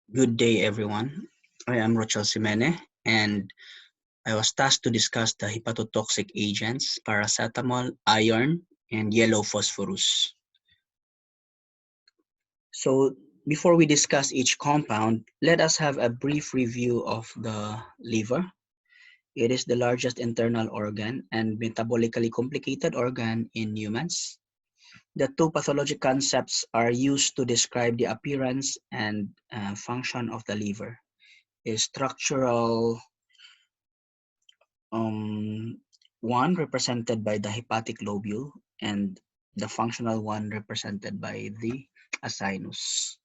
Good day, everyone. I am Rochel Simene, and I was tasked to discuss the hepatotoxic agents, paracetamol, iron, and yellow phosphorus. So, before we discuss each compound, let us have a brief review of the liver. It is the largest internal organ and metabolically complicated organ in humans. The two pathologic concepts are used to describe the appearance and function of the liver. A structural one represented by the hepatic lobule and the functional one represented by the acynus.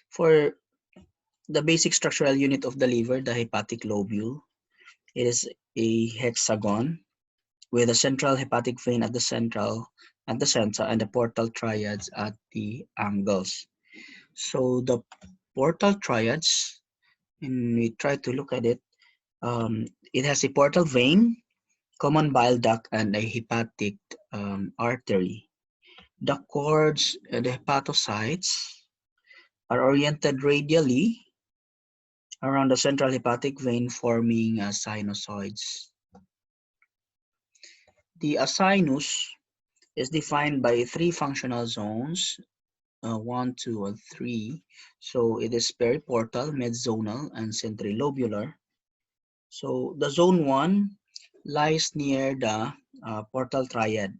For the basic structural unit of the liver, the hepatic lobule, it is a hexagon with a central hepatic vein at the center and the portal triads at the angles. So the portal triads, when we try to look at it, it has a portal vein, common bile duct, and a hepatic artery. The cords, the hepatocytes, are oriented radially around the central hepatic vein, forming sinusoids. The acynus is defined by three functional zones, 1, 2, and 3. So it is periportal, medzonal, and centrilobular. So the zone 1 lies near the portal triad.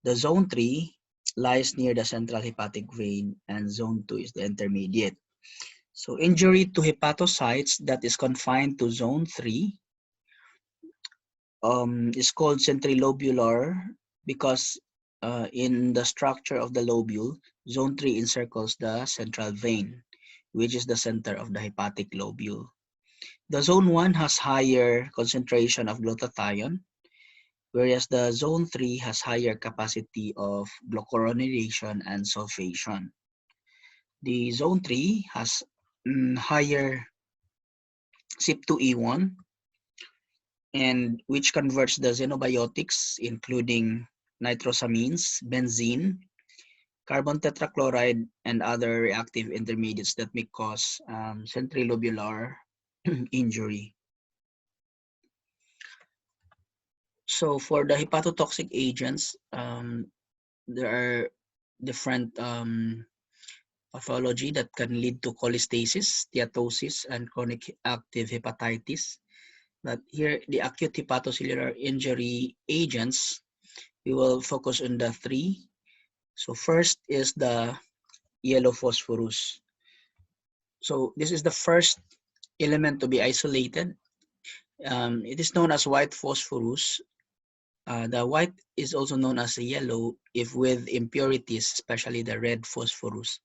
The zone 3 lies near the central hepatic vein, and zone 2 is the intermediate. So injury to hepatocytes that is confined to zone 3 is called centrilobular because in the structure of the lobule, zone 3 encircles the central vein, which is the center of the hepatic lobule. The zone 1 has higher concentration of glutathione, whereas the zone 3 has higher capacity of glucuronidation and sulfation. The zone 3 has higher CYP2E1, and which converts the xenobiotics, including nitrosamines, benzene, carbon tetrachloride, and other reactive intermediates that may cause centrilobular injury. So for the hepatotoxic agents, there are different pathology that can lead to cholestasis, steatosis, and chronic active hepatitis. But here, the acute hepatocellular injury agents, we will focus on the three. So first is the yellow phosphorus. So this is the first element to be isolated. It is known as white phosphorus. The white is also known as yellow if with impurities, especially the red phosphorus.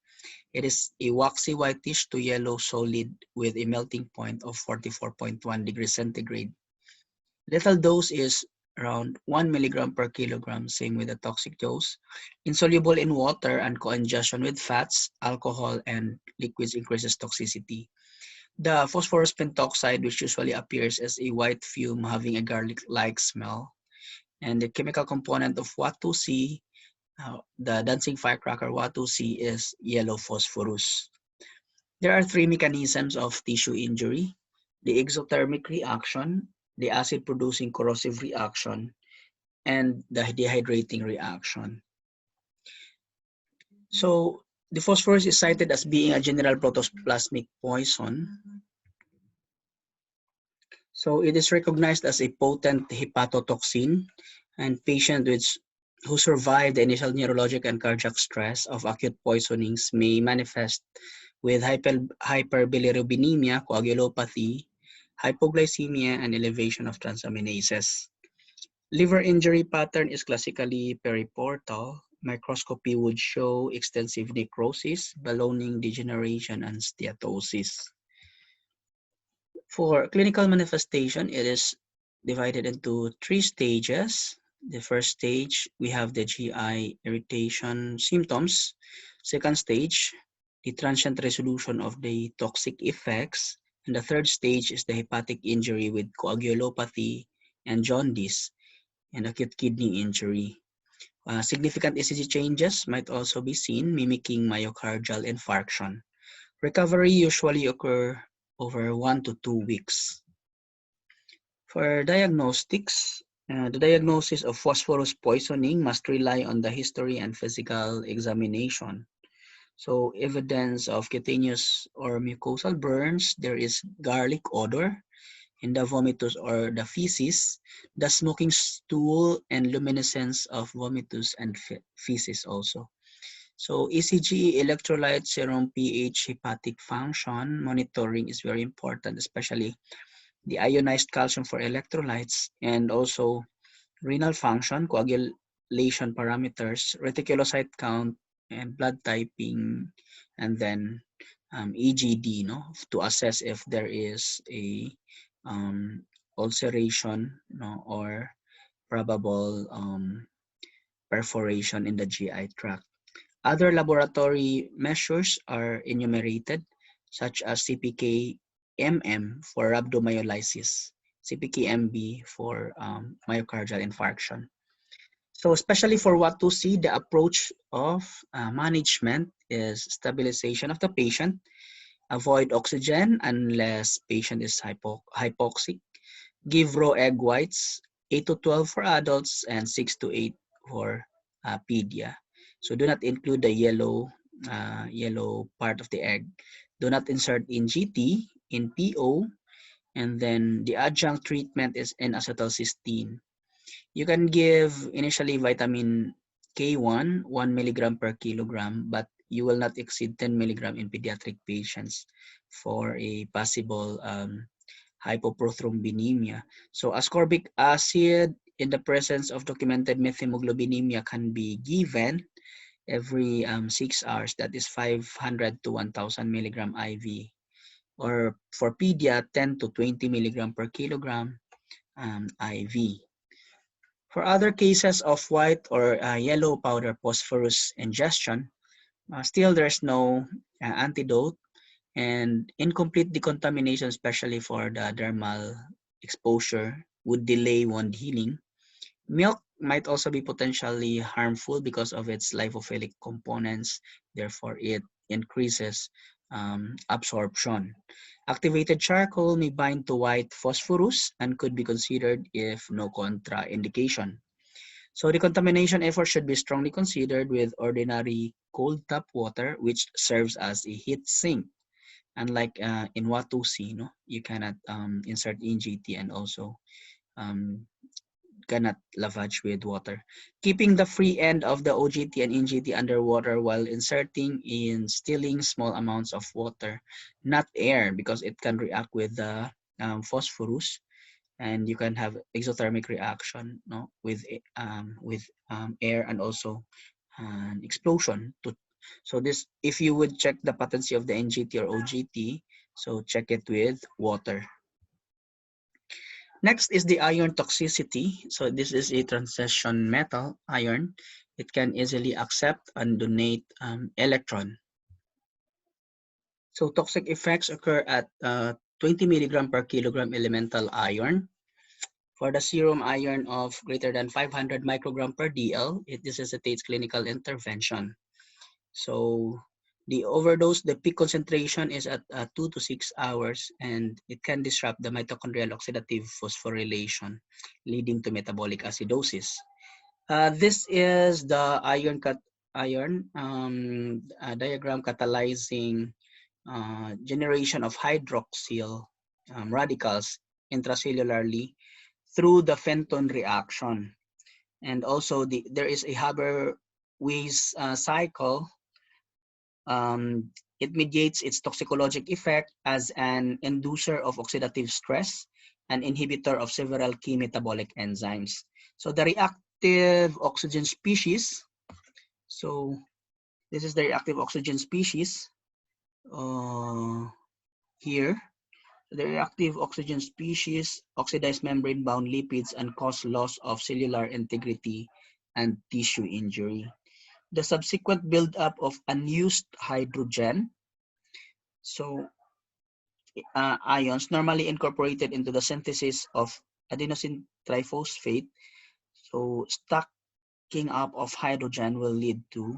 It is a waxy whitish to yellow solid with a melting point of 44.1 degrees centigrade. Lethal dose is around 1 milligram per kilogram, same with the toxic dose. Insoluble in water and co-ingestion with fats, alcohol, and liquids increases toxicity. The phosphorus pentoxide, which usually appears as a white fume having a garlic-like smell, and the chemical component of Wat2C, the dancing firecracker Wat2C, is yellow phosphorus. There are three mechanisms of tissue injury: the exothermic reaction, the acid-producing corrosive reaction, and the dehydrating reaction. So the phosphorus is cited as being a general protoplasmic poison. So it is recognized as a potent hepatotoxin, and patients who survive the initial neurologic and cardiac stress of acute poisonings may manifest with hyperbilirubinemia, coagulopathy, hypoglycemia, and elevation of transaminases. Liver injury pattern is classically periportal. Microscopy would show extensive necrosis, ballooning, degeneration, and steatosis. For clinical manifestation, it is divided into three stages. The first stage, we have the GI irritation symptoms. Second stage, the transient resolution of the toxic effects. And the third stage is the hepatic injury with coagulopathy and jaundice and acute kidney injury. Significant ECG changes might also be seen, mimicking myocardial infarction. Recovery usually occur over 1 to 2 weeks. For diagnostics, the diagnosis of phosphorus poisoning must rely on the history and physical examination. So evidence of cutaneous or mucosal burns, there is garlic odor in the vomitus or the feces, the smoking stool, and luminescence of vomitus and feces also. So ECG, electrolyte, serum pH, hepatic function monitoring is very important, especially the ionized calcium for electrolytes, and also renal function, coagulation parameters, reticulocyte count, and blood typing, and then EGD, no, to assess if there is a ulceration, no, or probable perforation in the GI tract. Other laboratory measures are enumerated, such as CPK-MM for rhabdomyolysis, CPK-MB for myocardial infarction. So especially for what to see, the approach of management is stabilization of the patient, avoid oxygen unless patient is hypoxic, give raw egg whites, 8 to 12 for adults and 6 to 8 for pedia. So do not include the yellow part of the egg. Do not insert in GT, in PO, and then the adjunct treatment is N-acetylcysteine. You can give initially vitamin K1, 1 milligram per kilogram, but you will not exceed 10 milligram in pediatric patients for a possible hypoprothrombinemia. So ascorbic acid in the presence of documented methemoglobinemia can be given every 6 hours. That is 500 to 1000 milligram IV. Or for pedia, 10 to 20 milligram per kilogram IV. For other cases of white or yellow powder phosphorus ingestion, still there's no antidote, and incomplete decontamination, especially for the dermal exposure, would delay wound healing. Milk might also be potentially harmful because of its lipophilic components. Therefore, it increases absorption. Activated charcoal may bind to white phosphorus and could be considered if no contraindication. So the contamination effort should be strongly considered with ordinary cold tap water, which serves as a heat sink. Unlike in Watusi, no, you cannot insert in GT and also um, cannot lavage with water. Keeping the free end of the OGT and NGT underwater while inserting in stilling small amounts of water, not air, because it can react with the phosphorus, and you can have exothermic reaction, no, with air and also an explosion. So this, if you would check the patency of the NGT or OGT, so check it with water. Next is the iron toxicity. So this is a transition metal, iron. It can easily accept and donate electron. So toxic effects occur at 20 milligram per kilogram elemental iron. For the serum iron of greater than 500 microgram per DL, it necessitates clinical intervention. So the overdose, the peak concentration is at 2 to 6 hours, and it can disrupt the mitochondrial oxidative phosphorylation, leading to metabolic acidosis. This is the iron diagram catalyzing generation of hydroxyl radicals intracellularly through the Fenton reaction. And also there is a Haber-Weiss cycle. It mediates its toxicologic effect as an inducer of oxidative stress, an inhibitor of several key metabolic enzymes. So the reactive oxygen species, so this is the reactive oxygen species here. The reactive oxygen species oxidize membrane-bound lipids and cause loss of cellular integrity and tissue injury. The subsequent buildup of unused hydrogen, so ions normally incorporated into the synthesis of adenosine triphosphate, so stuck breaking up of hydrogen will lead to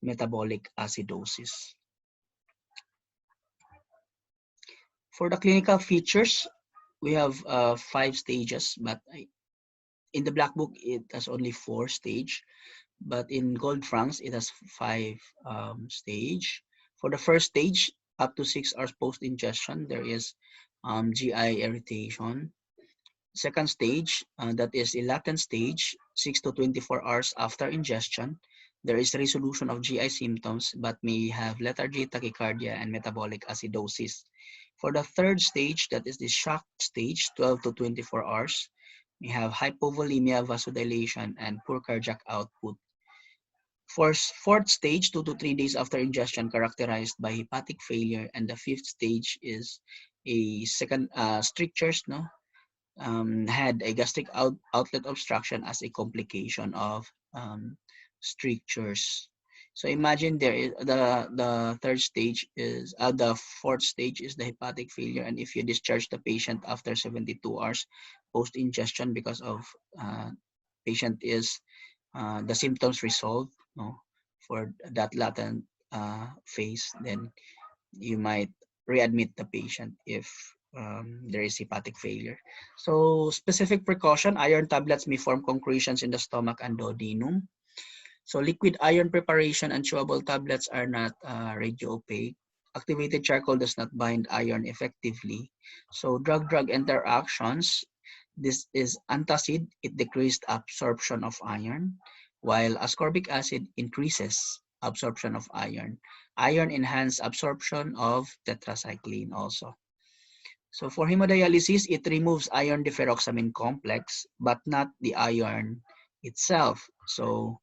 metabolic acidosis. For the clinical features, we have 5 stages, but in the black book it has only 4 stage, but in Gold Franks it has 5 stage. For the first stage, up to 6 hours post ingestion, there is GI irritation. Second stage, that is a latent stage, 6 to 24 hours after ingestion. There is resolution of GI symptoms but may have lethargy, tachycardia, and metabolic acidosis. For the third stage, that is the shock stage, 12 to 24 hours, we have hypovolemia, vasodilation, and poor cardiac output. For fourth stage, 2 to 3 days after ingestion, characterized by hepatic failure, and the fifth stage is a second strictures, no, had a gastric outlet obstruction as a complication of strictures. So imagine there is the third stage is the fourth stage is the hepatic failure, and if you discharge the patient after 72 hours post ingestion because of patient is the symptoms resolved, no, for that latent phase, then you might readmit the patient if there is hepatic failure. So specific precaution, iron tablets may form concretions in the stomach and duodenum. So liquid iron preparation and chewable tablets are not radio-opaque. Activated charcoal does not bind iron effectively. So drug-drug interactions, this is antacid, it decreased absorption of iron, while ascorbic acid increases absorption of iron. Iron enhanced absorption of tetracycline also. So for hemodialysis, it removes iron deferoxamine complex, but not the iron itself. So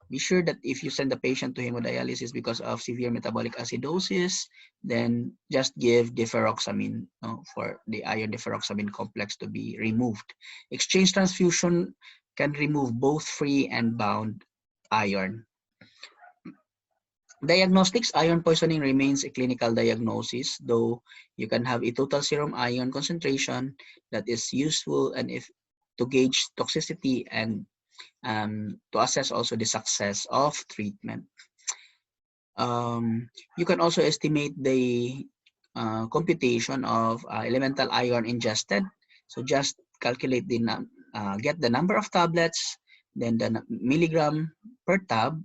be sure that if you send the patient to hemodialysis because of severe metabolic acidosis, then just give deferoxamine for the iron deferoxamine complex to be removed. Exchange transfusion can remove both free and bound iron. Diagnostics, iron poisoning remains a clinical diagnosis, though you can have a total serum iron concentration that is useful and if to gauge toxicity and to assess also the success of treatment. You can also estimate the computation of elemental iron ingested. So just calculate the get the number of tablets, then the milligram per tab,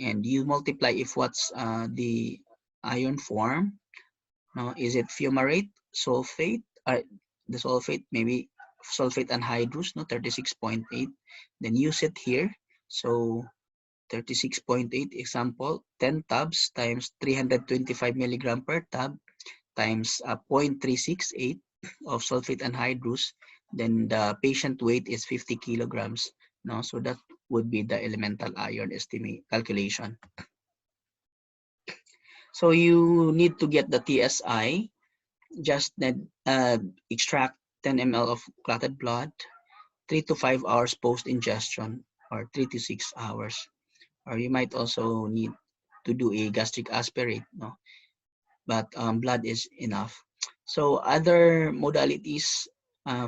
and you multiply if what's the iron form. Is it fumarate, sulfate, the sulfate, maybe sulfate anhydrous, 36.8. Then use it here. So 36.8 example, 10 tabs times 325 milligram per tab times 0.368 of sulfate anhydrous. Then the patient weight is 50 kilograms. So that would be the elemental iron estimate calculation. So you need to get the TSI. Just extract 10 ml of clotted blood, 3 to 5 hours post ingestion, or 3 to 6 hours. Or you might also need to do a gastric aspirate, but blood is enough. So other modalities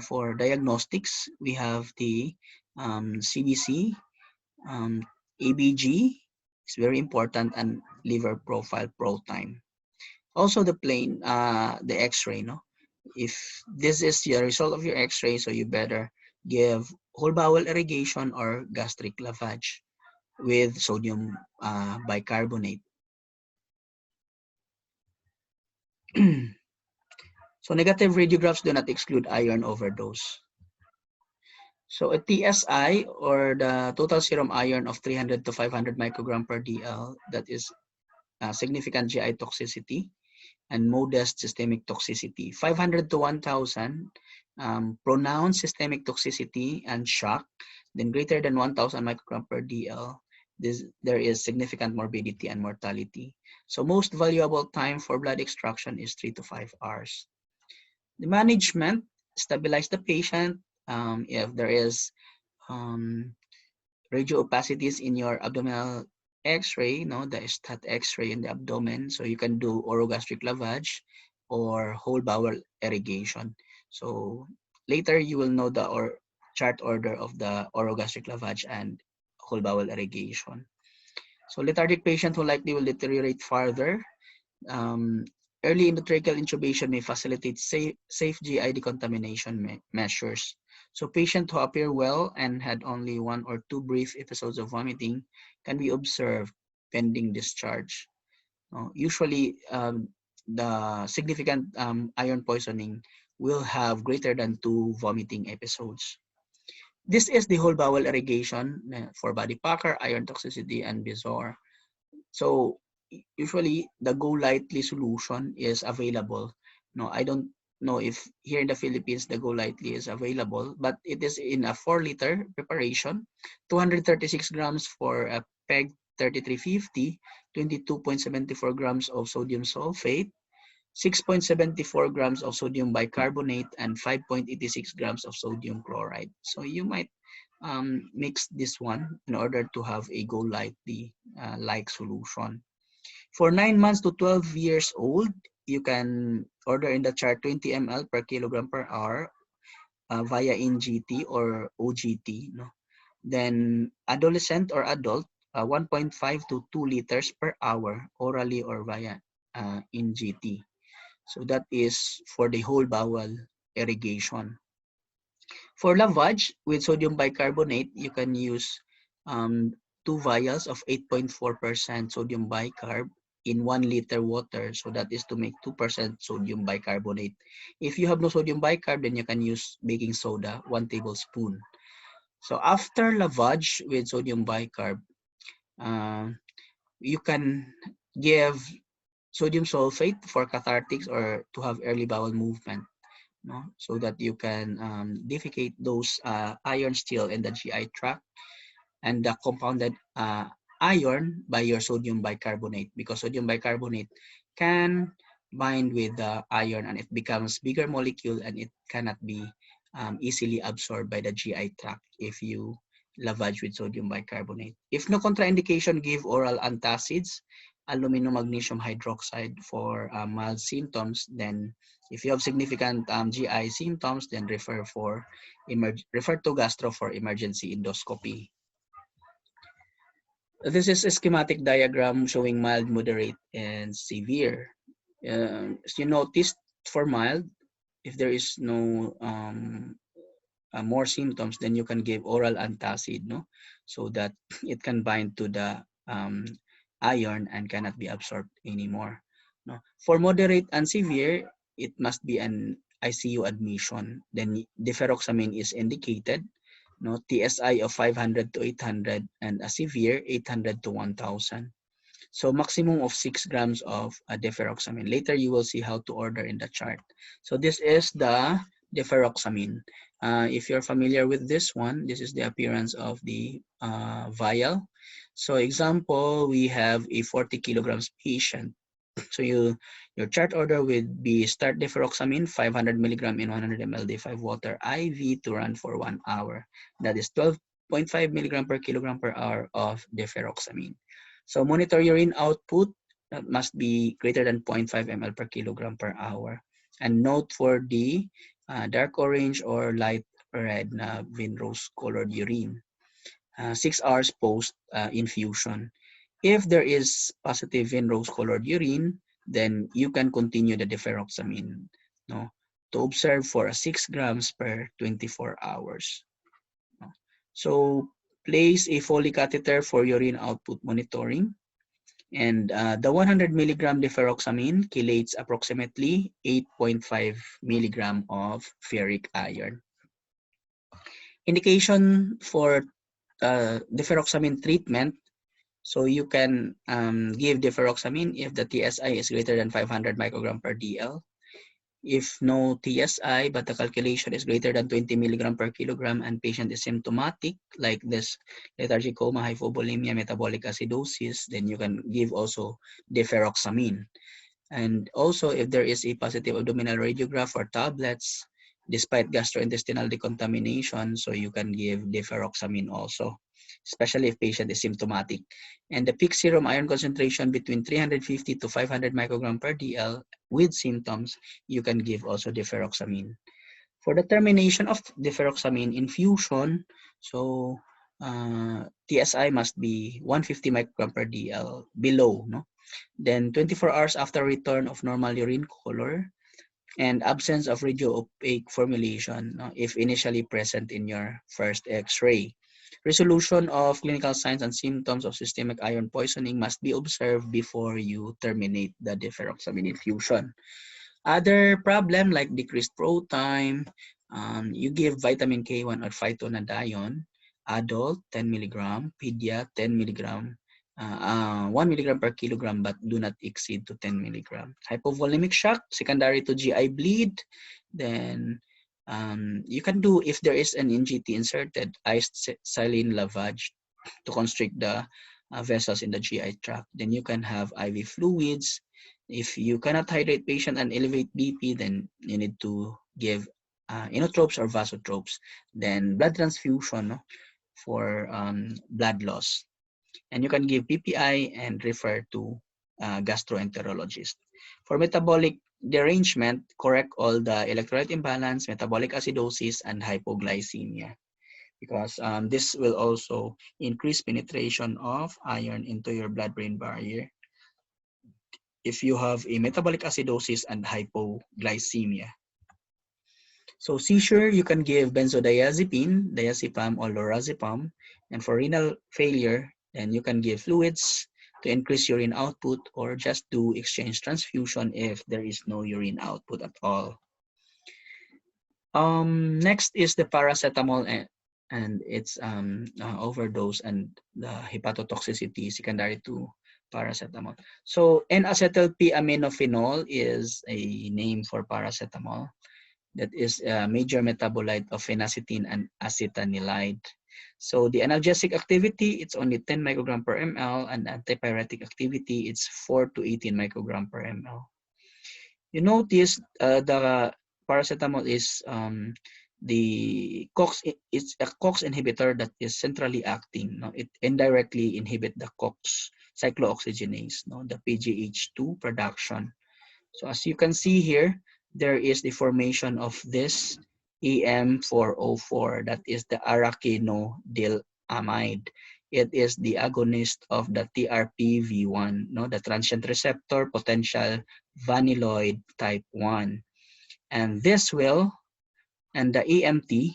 for diagnostics, we have the CBC, ABG is very important, and liver profile pro time. Also the the X-ray, if this is the result of your X-ray, so you better give whole bowel irrigation or gastric lavage with sodium bicarbonate. So negative radiographs do not exclude iron overdose. So a TSI, or the total serum iron of 300 to 500 microgram per DL, that is significant GI toxicity and modest systemic toxicity. 500 to 1000, pronounced systemic toxicity and shock. Then greater than 1000 microgram per DL, there is significant morbidity and mortality. So most valuable time for blood extraction is 3 to 5 hours. The management, stabilize the patient. If there is radio opacities in your abdominal X-ray, the stat X-ray in the abdomen, so you can do orogastric lavage or whole bowel irrigation. So later you will know the chart order of the orogastric lavage and whole bowel irrigation. So lethargic patient who likely will deteriorate further. Um, Early endotracheal intubation may facilitate safe GI decontamination measures. So patients who appear well and had only 1 or 2 brief episodes of vomiting can be observed pending discharge. Usually, the significant iron poisoning will have greater than 2 vomiting episodes. This is the whole bowel irrigation for body packer, iron toxicity, and Bezoar. So usually the Go Lightly solution is available. No, I don't know if here in the Philippines the Go Lightly is available, but it is in a 4-liter preparation, 236 grams for a PEG 3350, 22.74 grams of sodium sulfate, 6.74 grams of sodium bicarbonate, and 5.86 grams of sodium chloride. So you might mix this one in order to have a Go Lightly like solution. For 9 months to 12 years old, you can order in the chart 20 ml per kilogram per hour via NGT or OGT. No? Then adolescent or adult, 1.5 to 2 liters per hour orally or via NGT. So that is for the whole bowel irrigation. For lavage with sodium bicarbonate, you can use 2 vials of 8.4% sodium bicarb in 1 liter water. So that is to make 2% sodium bicarbonate. If you have no sodium bicarb, then you can use baking soda, 1 tablespoon. So after lavage with sodium bicarb, uh, you can give sodium sulfate for cathartics or to have early bowel movement. No? So that you can defecate those iron still in the GI tract and the compounded iron by your sodium bicarbonate, because sodium bicarbonate can bind with the iron and it becomes bigger molecule and it cannot be easily absorbed by the GI tract if you lavage with sodium bicarbonate. If no contraindication, give oral antacids, aluminum magnesium hydroxide for mild symptoms. Then if you have significant GI symptoms, then refer to gastro for emergency endoscopy. This is a schematic diagram showing mild, moderate, and severe. As you noticed, for mild, if there is no more symptoms, then you can give oral antacid, no, so that it can bind to the iron and cannot be absorbed anymore. No, for moderate and severe, it must be an ICU admission. Then deferoxamine is indicated. No, TSI of 500 to 800 and a severe 800 to 1000. So maximum of 6 grams of deferoxamine. Later you will see how to order in the chart. So this is the deferoxamine. If you're familiar with this one, this is the appearance of the vial. So example, we have a 40 kilograms patient. So your chart order would be start deferoxamine 500 milligram in 100 ml D5 water IV to run for 1 hour. That is 12.5 milligram per kilogram per hour of deferoxamine. So monitor urine output, that must be greater than 0.5 ml per kilogram per hour. And note for the dark orange or light red na vinrose colored urine. 6 hours post infusion. If there is positive vinrose colored urine, then you can continue the deferoxamine, no, to observe for 6 grams per 24 hours. No. So place a Foley catheter for urine output monitoring. And the 100 milligram deferoxamine chelates approximately 8.5 milligram of ferric iron. Indication for deferoxamine treatment. So you can give deferoxamine if the TSI is greater than 500 microgram per DL. If no TSI, but the calculation is greater than 20 milligram per kilogram and patient is symptomatic, like this lethargic coma, hypovolemia, metabolic acidosis, then you can give also deferoxamine. And also if there is a positive abdominal radiograph or tablets, despite gastrointestinal decontamination, so you can give deferoxamine also, especially if patient is symptomatic. And the peak serum iron concentration between 350 to 500 microgram per DL with symptoms, you can give also deferoxamine. For the termination of deferoxamine infusion, so TSI must be 150 microgram per DL below, no? Then 24 hours after return of normal urine color and absence of radio-opaque formulation, no, if initially present in your first X-ray. Resolution of clinical signs and symptoms of systemic iron poisoning must be observed before you terminate the deferoxamine infusion. Other problem like decreased pro time, you give vitamin K1 or phytonadione, adult 10 milligram, pedia 10 milligram, 1 milligram per kilogram, but do not exceed to 10 milligram. Hypovolemic shock, secondary to GI bleed, then you can do, if there is an NGT inserted, iced saline lavage to constrict the vessels in the GI tract. Then you can have IV fluids. If you cannot hydrate patient and elevate BP, then you need to give inotropes or vasotropes. Then blood transfusion, no, for blood loss. And you can give PPI and refer to gastroenterologist. For metabolic derangement, correct all the electrolyte imbalance, metabolic acidosis, and hypoglycemia, because this will also increase penetration of iron into your blood-brain barrier if you have a metabolic acidosis and hypoglycemia. So seizure, you can give benzodiazepine, diazepam, or lorazepam. And for renal failure, then you can give fluids to increase urine output, or just do exchange transfusion if there is no urine output at all. Next is the paracetamol and its overdose and the hepatotoxicity secondary to paracetamol. So N-acetyl-P-aminophenol is a name for paracetamol. That is a major metabolite of phenacetin and acetanilide. So the analgesic activity, it's only 10 microgram per ml, and antipyretic activity, it's 4 to 18 microgram per ml. You notice the paracetamol is the COX, it's a COX inhibitor that is centrally acting. No? It indirectly inhibit the COX cyclooxygenase, no? The PGH2 production. So as you can see here, there is the formation of this EM404, that is the arachidilamide. It is the agonist of the TRPV1, no, the transient receptor potential vanilloid type 1. And this will, and the EMT,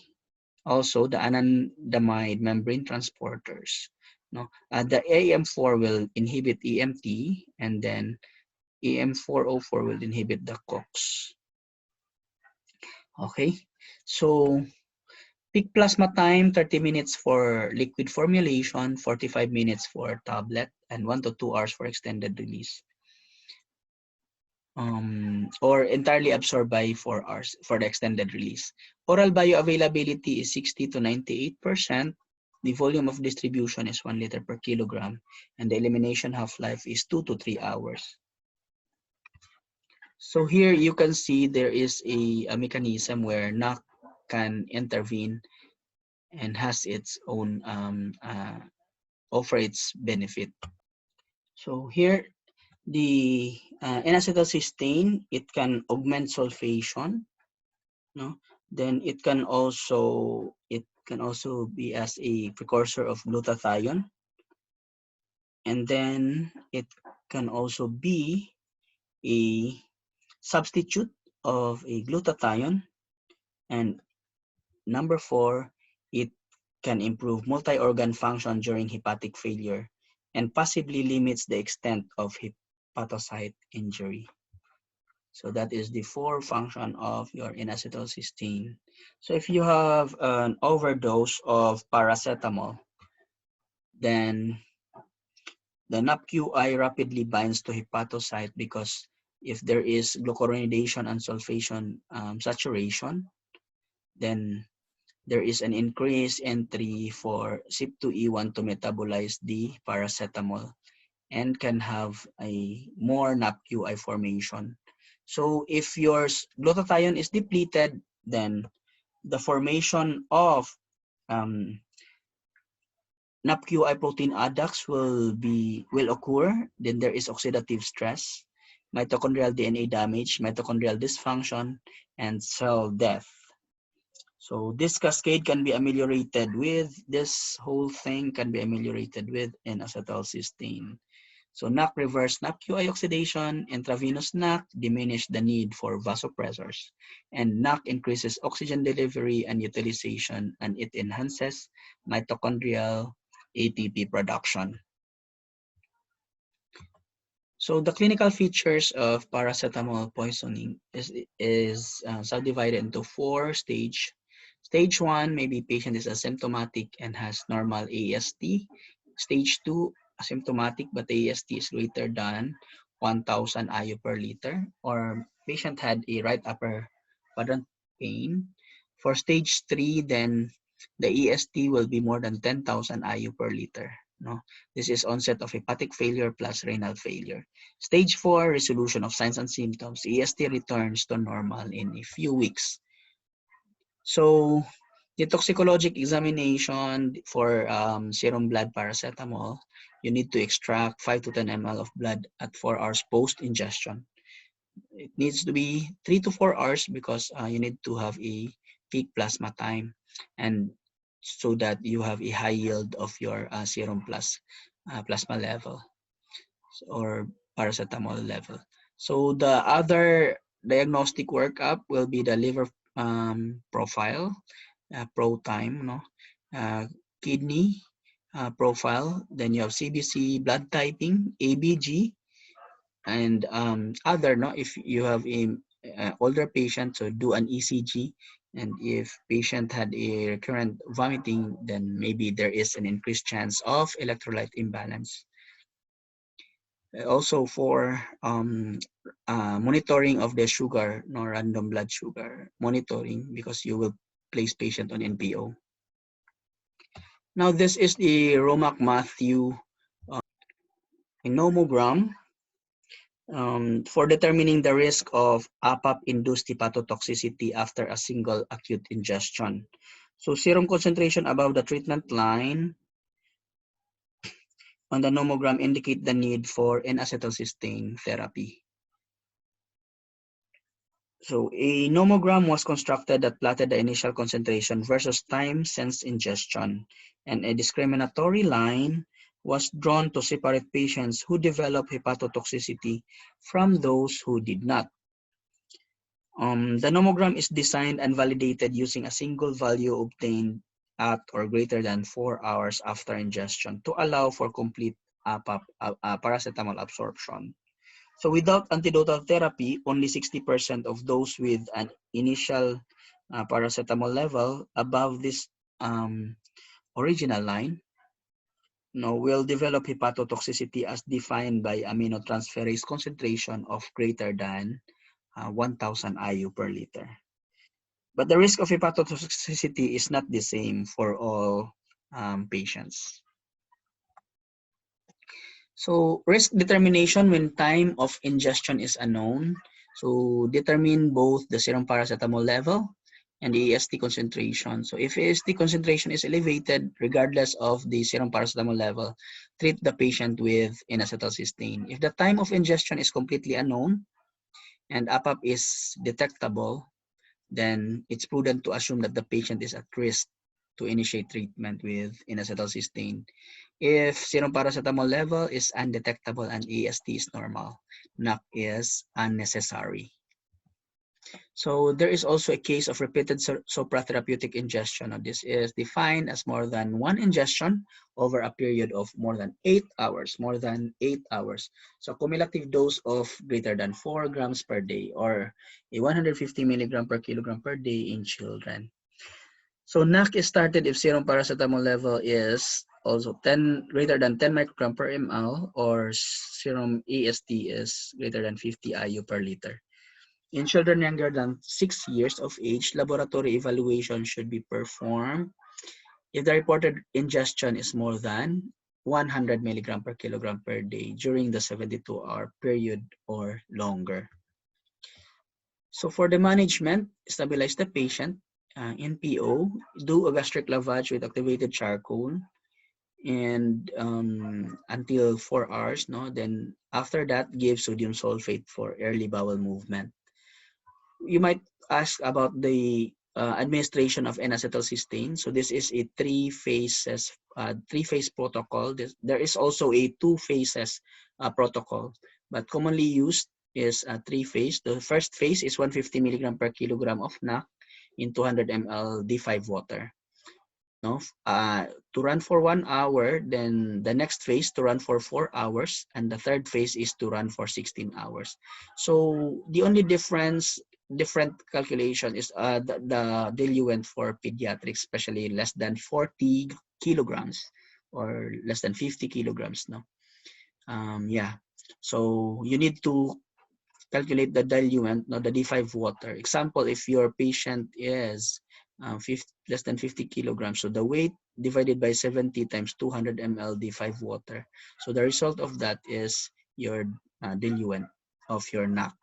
also the anandamide membrane transporters. No, the AM4 will inhibit EMT, and then EM404 will inhibit the COX. Okay, so peak plasma time, 30 minutes for liquid formulation, 45 minutes for tablet, and 1 to 2 hours for extended release. Or entirely absorbed by 4 hours for the extended release. Oral bioavailability is 60 to 98%. The volume of distribution is 1 liter per kilogram, and the elimination half-life is 2 to 3 hours. So here you can see there is a mechanism where NAC can intervene and has its own offer its benefit. So here the N-acetylcysteine, it can augment sulfation, no? Then it can also be as a precursor of glutathione, and then it can also be a substitute of a glutathione. And number 4, it can improve multi-organ function during hepatic failure and possibly limits the extent of hepatocyte injury. So that is the 4 function of your N-acetylcysteine. So if you have an overdose of paracetamol, then the NAPQI rapidly binds to hepatocyte, because if there is glucuronidation and sulfation saturation, then there is an increased entry for CYP2E1 to metabolize the paracetamol and can have a more NAPQI formation. So if your glutathione is depleted, then the formation of NAPQI protein adducts will occur. Then there is oxidative stress, mitochondrial DNA damage, mitochondrial dysfunction, and cell death. So this cascade can be ameliorated with, this whole thing can be ameliorated with N-acetylcysteine. So NAC reverse NAC-QI oxidation, intravenous NAC diminish the need for vasopressors, and NAC increases oxygen delivery and utilization, and it enhances mitochondrial ATP production. So the clinical features of paracetamol poisoning is subdivided into 4 stages. Stage 1, maybe patient is asymptomatic and has normal AST. Stage 2, asymptomatic but AST is greater than 1,000 IU per liter, or patient had a right upper quadrant pain. For stage 3, then the AST will be more than 10,000 IU per liter. No? This is onset of hepatic failure plus renal failure. Stage 4, resolution of signs and symptoms. AST returns to normal in a few weeks. So the toxicologic examination for serum blood paracetamol, you need to extract 5 to 10 ml of blood at 4 hours post-ingestion. It needs to be 3 to 4 hours because you need to have a peak plasma time, and so that you have a high yield of your serum plasma level or paracetamol level. So the other diagnostic workup will be the liver profile, pro time, no, kidney profile. Then you have CBC, blood typing, ABG, and other. No, if you have a older patient, so do an ECG. And if patient had a recurrent vomiting, then maybe there is an increased chance of electrolyte imbalance. Also for monitoring of the sugar, no, random blood sugar monitoring, because you will place patient on NPO. Now this is the Romac Matthew nomogram for determining the risk of APAP-induced hepatotoxicity after a single acute ingestion. So serum concentration above the treatment line on the nomogram indicate the need for N-acetylcysteine therapy. So a nomogram was constructed that plotted the initial concentration versus time since ingestion, and a discriminatory line was drawn to separate patients who developed hepatotoxicity from those who did not. The nomogram is designed and validated using a single value obtained at or greater than 4 hours after ingestion to allow for complete paracetamol absorption. So without antidotal therapy, only 60% of those with an initial paracetamol level above this original line will develop hepatotoxicity as defined by aminotransferase concentration of greater than 1,000 IU per liter. But the risk of hepatotoxicity is not the same for all patients. So risk determination when time of ingestion is unknown. So determine both the serum paracetamol level and the AST concentration. So if AST concentration is elevated, regardless of the serum paracetamol level, treat the patient with N-acetylcysteine. If the time of ingestion is completely unknown and APAP is detectable, then it's prudent to assume that the patient is at risk to initiate treatment with N-acetylcysteine. If serum paracetamol level is undetectable and AST is normal, NAC is unnecessary. So there is also a case of repeated supratherapeutic ingestion. This is defined as more than one ingestion over a period of more than 8 hours, So cumulative dose of greater than 4 grams per day, or a 150 milligram per kilogram per day in children. So NAC is started if serum paracetamol level is also greater than 10 microgram per ml, or serum AST is greater than 50 IU per liter. In children younger than 6 years of age, laboratory evaluation should be performed if the reported ingestion is more than 100 milligram per kilogram per day during the 72-hour period or longer. So for the management, stabilize the patient, NPO, do a gastric lavage with activated charcoal, and until 4 hours. Then after that, give sodium sulfate for early bowel movement. You might ask about the administration of N-acetylcysteine. So this is a three-phase protocol. There is also a two-phases protocol, but commonly used is a three-phase. The first phase is 150 milligram per kilogram of NAC in 200 ml D5 water. No, to run for 1 hour, then the next phase to run for 4 hours, and the third phase is to run for 16 hours. So the only different calculation is the diluent for pediatrics, especially less than 40 kilograms or less than 50 kilograms. No, yeah. So you need to calculate the diluent, no, the D5 water. Example, if your patient is less than 50 kilograms, so the weight divided by 70 times 200 ml D5 water. So the result of that is your diluent of your NAC.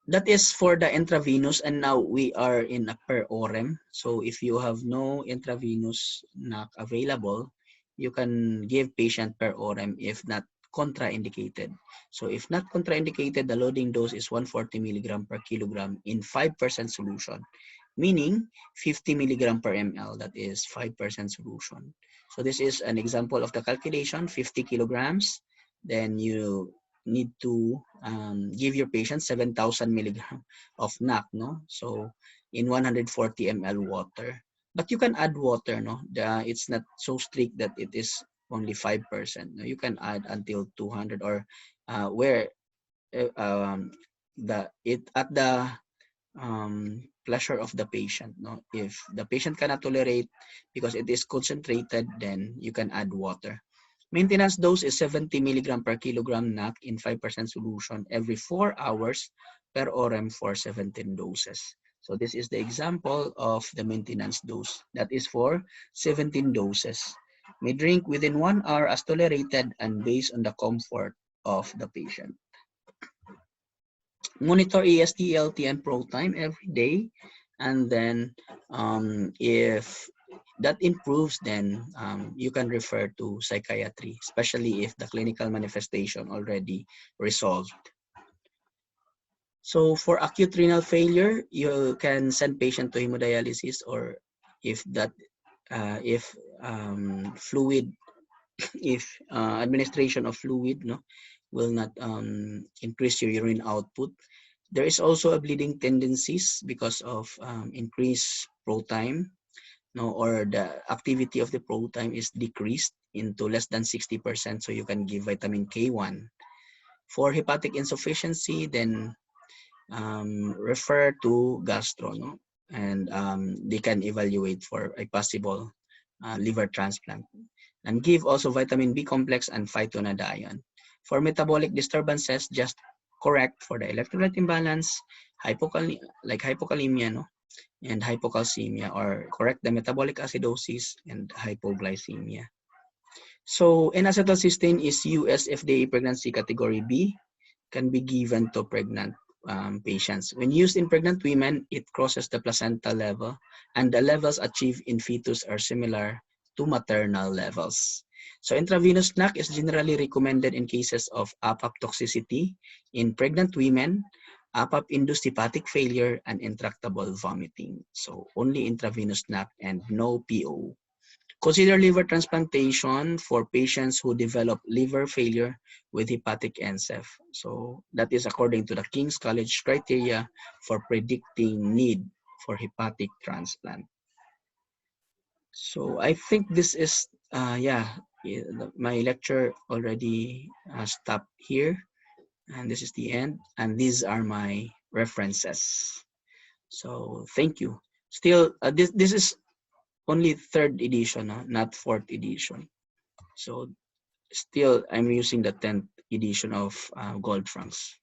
That is for the intravenous, and now we are in a per orem. So if you have no intravenous NAC available, you can give patient per orem if not contraindicated. So if not contraindicated, the loading dose is 140 milligram per kilogram in 5% solution, meaning 50 milligram per ml, that is 5% solution. So this is an example of the calculation, 50 kilograms, then you need to give your patient 7,000 milligram of NAC, no? So in 140 ml water. But you can add water, no? It's not so strict that it is only 5%. No? You can add until 200 or where at the pleasure of the patient, no? If the patient cannot tolerate because it is concentrated, then you can add water. Maintenance dose is 70 milligram per kilogram NAC in 5% solution every 4 hours per orem for 17 doses. So this is the example of the maintenance dose. That is for 17 doses. May drink within 1 hour as tolerated and based on the comfort of the patient. Monitor EST, ELT, and pro time every day. And then if that improves, then you can refer to psychiatry, especially if the clinical manifestation already resolved. So for acute renal failure, you can send patient to hemodialysis, or if fluid, if administration of fluid, no, will not increase your urine output. There is also a bleeding tendencies because of increased pro time, no, or the activity of the pro time is decreased into less than 60%, so you can give vitamin K1. For hepatic insufficiency, then refer to gastro, no? And they can evaluate for a possible liver transplant. And give also vitamin B complex and phytonadione. For metabolic disturbances, just correct for the electrolyte imbalance, hypokalemia, no? And hypocalcemia, or correct the metabolic acidosis and hypoglycemia. So N-acetylcysteine is US FDA pregnancy category B, can be given to pregnant patients. When used in pregnant women, it crosses the placenta level, and the levels achieved in fetus are similar to maternal levels. So intravenous NAC is generally recommended in cases of APAP toxicity in pregnant women, APAP-induced hepatic failure, and intractable vomiting. So only intravenous NAC and no PO. Consider liver transplantation for patients who develop liver failure with hepatic NSF. So that is according to the King's College criteria for predicting need for hepatic transplant. So I think this is, my lecture already stopped here. And this is the end. And these are my references. So thank you. Still, this is only third edition, not fourth edition. So still, I'm using the 10th edition of Gold Franks.